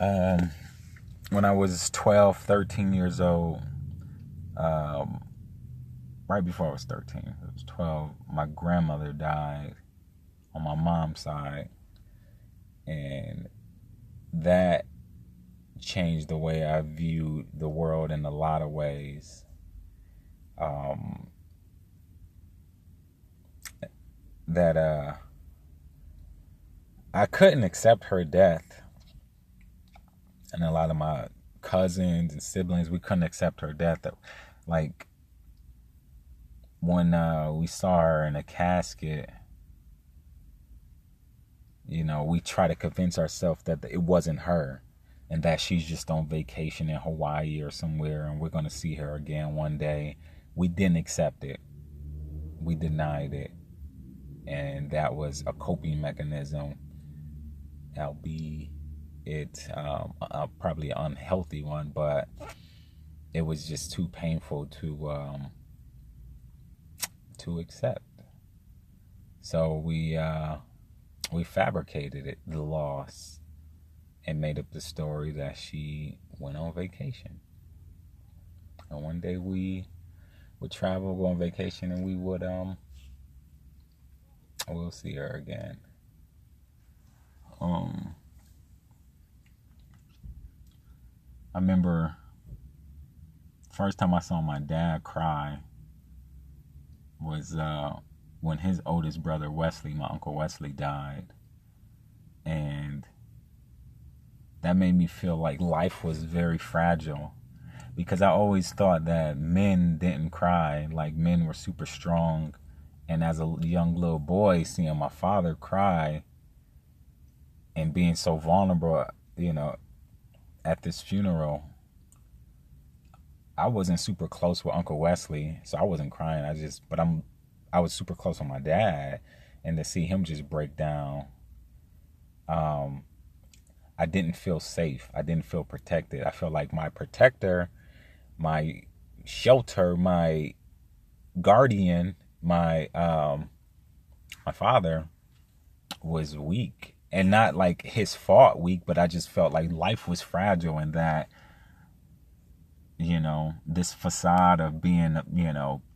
When I was 12, 13 years old, right before I was 13, it was 12, my grandmother died on my mom's side. And that changed the way I viewed the world in a lot of ways. That I couldn't accept her death, and a lot of my cousins and siblings, we couldn't accept her death. Like when we saw her in a casket, we try to convince ourselves that it wasn't her and that she's just on vacation in Hawaii or somewhere and we're going to see her again one day. We didn't accept it. We denied it. And that was a coping mechanism, albeit probably an unhealthy one, but it was just too painful to accept. So we fabricated the loss and made up the story that she went on vacation. And one day we would travel, go on vacation, and we would we'll see her again. I remember first time I saw my dad cry was when his oldest brother Wesley, my Uncle Wesley, died. And that made me feel like life was very fragile, because I always thought that men didn't cry, like men were super strong. And as a young little boy, seeing my father cry and being so vulnerable, at this funeral, I wasn't super close with Uncle Wesley, so I wasn't crying. I was super close with my dad, and to see him just break down, I didn't feel safe. I didn't feel protected. I felt like my protector, my shelter, my guardian, my father was weak, and not like his fault weak, but I just felt like life was fragile, and that this facade of being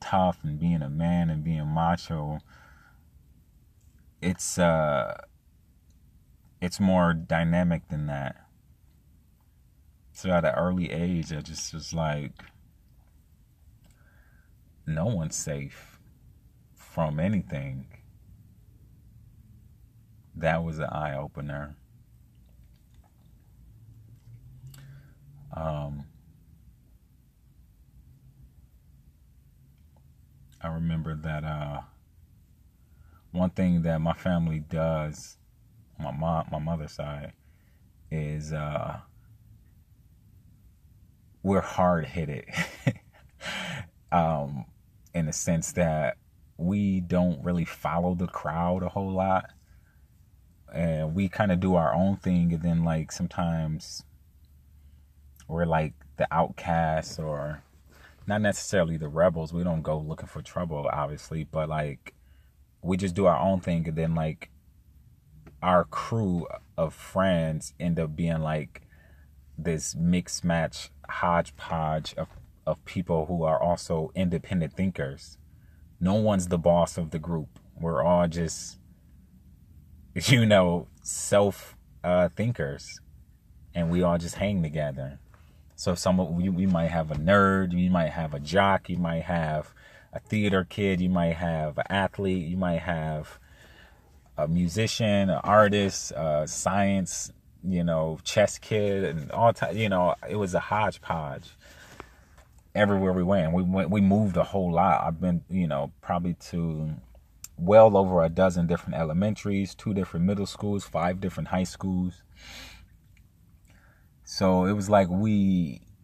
tough and being a man and being macho, it's more dynamic than that. So at an early age, I just was like, no one's safe from anything. That was an eye-opener. I remember that one thing that my family does, my mother's side, is we're hard-headed. In the sense that we don't really follow the crowd a whole lot. And we kind of do our own thing, and then like sometimes we're like the outcasts, or not necessarily the rebels. We don't go looking for trouble, obviously, but like we just do our own thing, and then like our crew of friends end up being like this mixed match hodgepodge of people who are also independent thinkers. No one's the boss of the group. We're all just self thinkers, and we all just hang together. So we might have a nerd, you might have a jock, you might have a theater kid, you might have an athlete, you might have a musician, an artist, science, chess kid, and all time. It was a hodgepodge everywhere we went. We moved a whole lot. I've been, probably to well over a dozen different elementaries, 2 different middle schools, 5 different high schools. So it was like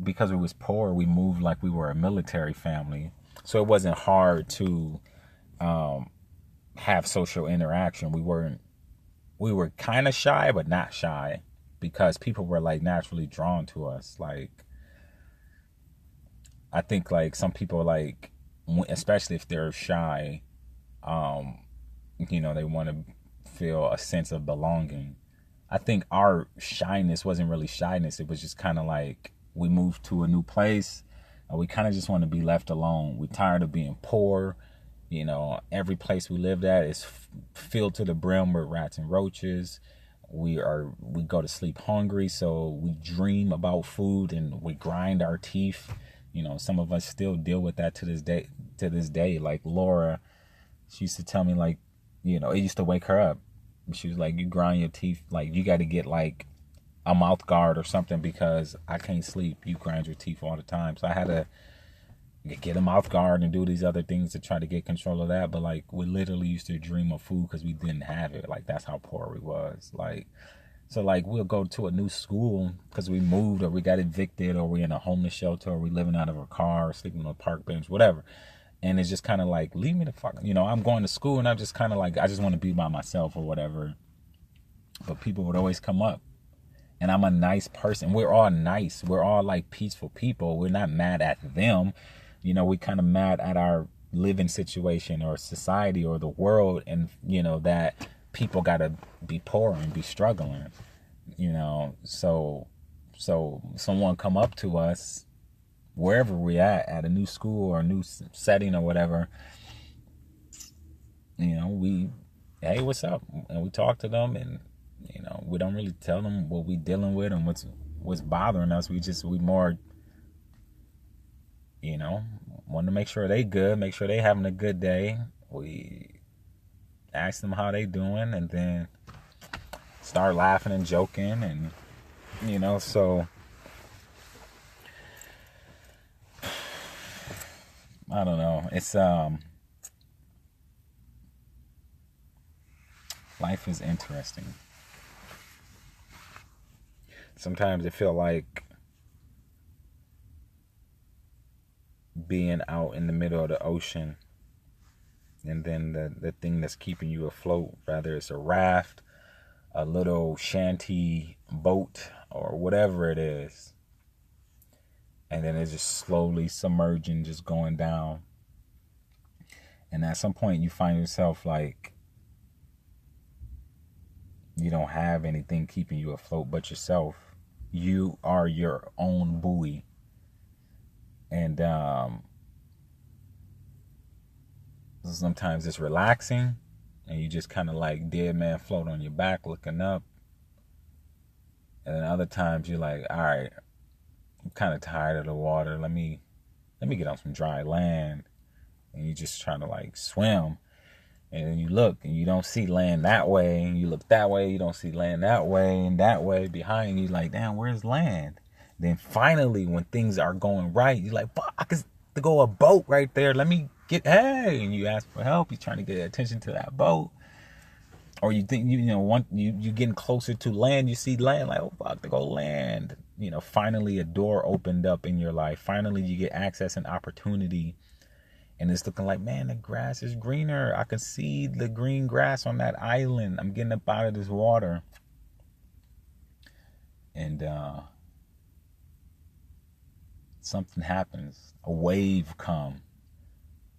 because it was poor, we moved like we were a military family. So it wasn't hard to have social interaction. We were kind of shy, but not shy, because people were like naturally drawn to us. Like, I think like some people, like, especially if they're shy, they want to feel a sense of belonging. I think our shyness wasn't really shyness. It was just kind of like we moved to a new place and we kind of just want to be left alone. We're tired of being poor. You know, every place we lived at is filled to the brim with rats and roaches. We go to sleep hungry, so we dream about food and we grind our teeth. You know, some of us still deal with that to this day. Like Laura, she used to tell me, like, you know, it used to wake her up. She was like, you grind your teeth, like you got to get like a mouth guard or something because I can't sleep. You grind your teeth all the time. So I had to get a mouth guard and do these other things to try to get control of that. But like we literally used to dream of food because we didn't have it. Like that's how poor we was. Like, so like we'll go to a new school because we moved or we got evicted or we're in a homeless shelter or we living out of a car or sleeping on a park bench, whatever. And it's just kind of like, leave me the fuck, you know, I'm going to school and I'm just kind of like, I just want to be by myself or whatever. But people would always come up. And I'm a nice person. We're all nice. We're all like peaceful people. We're not mad at them. You know, we kind of mad at our living situation or society or the world. And, you know, that people got to be poor and be struggling, you know. So someone come up to us wherever we're at a new school or a new setting or whatever, you know, we, hey, what's up? And we talk to them and, you know, we don't really tell them what we dealing with and what's bothering us. We more, you know, want to make sure they good, make sure they having a good day. We ask them how they doing and then start laughing and joking and, you know, so I don't know. It's life is interesting. Sometimes it feel like being out in the middle of the ocean and then the thing that's keeping you afloat, whether it's a raft, a little shanty boat, or whatever it is, and then it's just slowly submerging, just going down. And at some point you find yourself like you don't have anything keeping you afloat but yourself. You are your own buoy. And sometimes it's relaxing and you just kind of like dead man float on your back looking up. And then other times you're like, all right, I'm kind of tired of the water. Let me get on some dry land. And you're just trying to like swim. And then you look and you don't see land that way. And you look that way, you don't see land that way and that way behind you. Like, damn, where's land? Then finally, when things are going right, you're like, fuck, it's to go a boat right there. Let me get, hey. And you ask for help. You're trying to get attention to that boat. Or you think, you know, you getting closer to land. You see land, like, oh, fuck, to go land. You know, finally a door opened up in your life. Finally, you get access and opportunity. And it's looking like, man, the grass is greener. I can see the green grass on that island. I'm getting up out of this water. And something happens. A wave comes.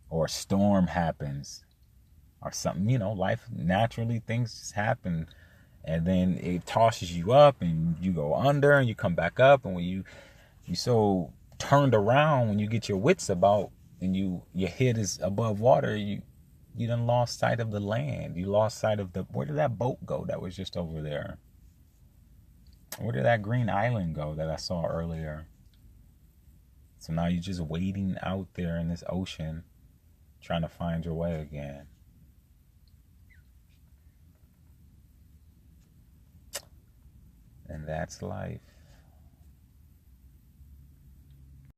Or a storm happens. Or something, you know, life, naturally, things just happen. And then it tosses you up and you go under and you come back up. And when you so turned around, when you get your wits about, and your head is above water, you done lost sight of the land. You lost sight of where did that boat go that was just over there? Where did that green island go that I saw earlier? So now you're just waiting out there in this ocean, trying to find your way again. And that's life.